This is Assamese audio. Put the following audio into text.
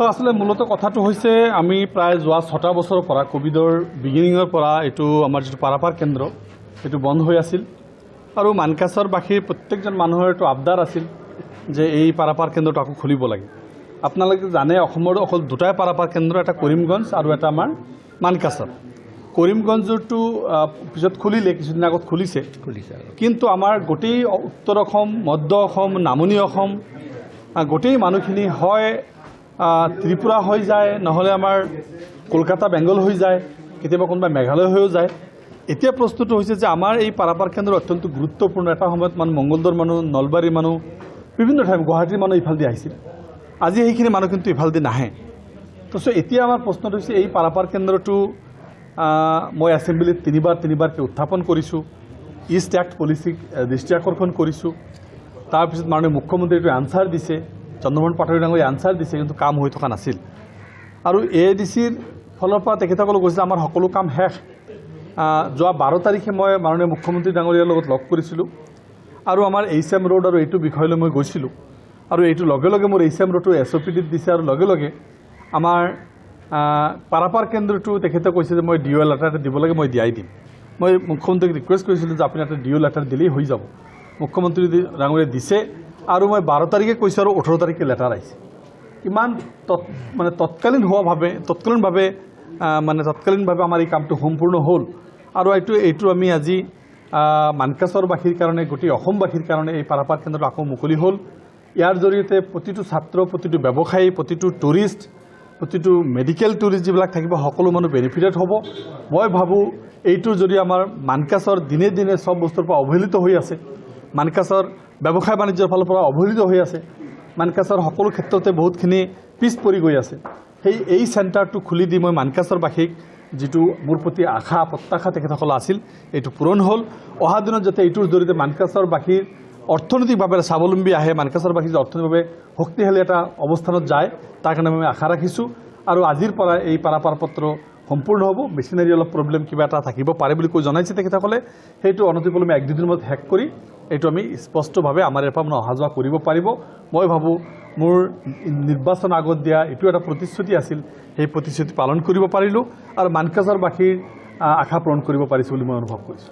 আসলে মূলত কথাটো হৈছে আমি প্ৰায় যোৱা 6টা বছৰৰ পৰা কোভিডৰ বিগিনিঙৰ পৰা এইটো আমাৰ যিটো পাৰাপাৰ কেন্দ্ৰ এইটো বন্ধ হৈ আছিল আৰু মানকাছৰবাসীৰ প্ৰত্যেকজন মানুহৰ এইটো আবদাৰ আছিল যে এই পাৰাপাৰ কেন্দ্ৰটো আকৌ খুলিব লাগে। আপোনালোকে জানে অসমৰ অকল দুটাই পাৰাপাৰ কেন্দ্ৰ, এটা কৰিমগঞ্জ আৰু এটা আমাৰ মানকাছৰ। কৰিমগঞ্জটো পিছত খুলিলে, কিছুদিন আগত খুলিছে, কিন্তু আমাৰ গোটেই উত্তৰ অসম, মধ্য অসম, নামনি অসম গোটেই মানুহখিনি হয় ত্ৰিপুৰা হৈ যায়, নহ'লে আমাৰ কলকাতা বেংগল হৈ যায়, কেতিয়াবা কোনোবা মেঘালয় হৈও যায়। এতিয়া প্ৰস্তুত হৈছে যে আমাৰ এই পাৰাপাৰ কেন্দ্ৰ অত্যন্ত গুৰুত্বপূৰ্ণ। এটা সময়ত মানুহ মংগলদৈৰ মানুহ, নলবাৰীৰ মানুহ, বিভিন্ন ঠাই গুৱাহাটীৰ মানুহ ইফালেদি আহিছিল। আজি সেইখিনি মানুহ কিন্তু ইফালেদি নাহে। তো এতিয়া আমাৰ প্ৰশ্নটো হৈছে এই পাৰাপাৰ কেন্দ্ৰটো মই এছেম্বলিত তিনিবাৰকৈ উত্থাপন কৰিছোঁ, ইষ্ট এক্ট পলিচিক দৃষ্টি আকৰ্ষণ কৰিছোঁ। তাৰপিছত মাননীয় মুখ্যমন্ত্ৰীটো আনচাৰ দিছে, চন্দ্ৰমোহন পাটোৱাৰী ডাঙৰীয়াই আনচাৰ দিছে, কিন্তু কাম হৈ থকা নাছিল। আৰু AIDCৰ ফালৰ পৰা তেখেতসকলে কৈছে আমাৰ সকলো কাম শেষ। যোৱা 12 তাৰিখে মই মাননীয় মুখ্যমন্ত্ৰী ডাঙৰীয়াৰ লগত লগ কৰিছিলোঁ আৰু আমাৰ HM ৰোড আৰু এইটো বিষয়লৈ মই গৈছিলোঁ আৰু এইটো লগে লগে মোৰ HM ৰোডটো SOPDত দিছে আৰু লগে লগে আমাৰ পাৰাপাৰ কেন্দ্ৰটো তেখেতে কৈছে যে মই DO লেটাৰ এটা দিব লাগে, মই দিয়াই দিম। মই মুখ্যমন্ত্ৰীক ৰিকুৱেষ্ট কৰিছিলোঁ যে আপুনি এটা DO লেটাৰ দিলেই হৈ যাব। মুখ্যমন্ত্ৰী ডাঙৰীয়াই দিছে আৰু মই 12 তাৰিখে কৈছোঁ আৰু 18 তাৰিখে লেটাৰ আহিছে। ইমান তৎকালীনভাৱে আমাৰ এই কামটো সম্পূৰ্ণ হ'ল আৰু এইটো আমি আজি মানকাছৰবাসীৰ কাৰণে, গোটেই অসমবাসীৰ কাৰণে এই পাৰাপাৰ কেন্দ্ৰটো আকৌ মুকলি হ'ল। ইয়াৰ জৰিয়তে প্ৰতিটো ছাত্ৰ, প্ৰতিটো ব্যৱসায়ী, প্ৰতিটো টুৰিষ্ট, প্ৰতিটো মেডিকেল টুৰিষ্ট যিবিলাক থাকিব সকলো মানুহ বেনিফিটেড হ'ব। মই ভাবোঁ এইটোৰ যদি আমাৰ মানকাছৰ দিনে দিনে চব বস্তুৰ পৰা অৱহেলিত হৈ আছে, মানকাছৰ ব্যৱসায় বাণিজ্যৰ ফালৰ পৰা অৱহেলিত হৈ আছে, মানকাছৰ সকলো ক্ষেত্ৰতে বহুতখিনি পিছ পৰি গৈ আছে। এই চেণ্টাৰটো খুলি দি মই মানকাছৰবাসীক যিটো মোৰ প্ৰতি আশা প্ৰত্যাশা তেখেতসকল আছিল এইটো পূৰণ হ'ল। অহা দিনত যাতে এইটোৰ জৰিয়তে মানকাছৰবাসীৰ অৰ্থনৈতিকভাৱে স্বাৱলম্বী আহে, মানকাছৰবাসী যে অৰ্থনৈতিকভাৱে শক্তিশালী এটা অৱস্থানত যায়, তাৰ কাৰণে মই আশা ৰাখিছোঁ। আৰু আজিৰ পৰা এই পাৰাপাৰ পত্ৰ সম্পূৰ্ণ হ'ব। মেচিনাৰী অলপ প্ৰব্লেম কিবা এটা থাকিব পাৰে বুলি কৈ জনাইছে তেখেতসকলে। সেইটো অনতিপলমে 1-2 দিনৰ মধ্যে শেষ কৰি এইটো আমি স্পষ্টভাৱে আমাৰ ইয়াৰ পৰা মানে অহা যোৱা কৰিব পাৰিব। মই ভাবোঁ মোৰ নিৰ্বাচন আগত দিয়া এইটো এটা প্ৰতিশ্ৰুতি আছিল, সেই প্ৰতিশ্ৰুতি পালন কৰিব পাৰিলোঁ আৰু মানকাছৰবাসীৰ আশা পূৰণ কৰিব পাৰিছোঁ বুলি মই অনুভৱ কৰিছোঁ।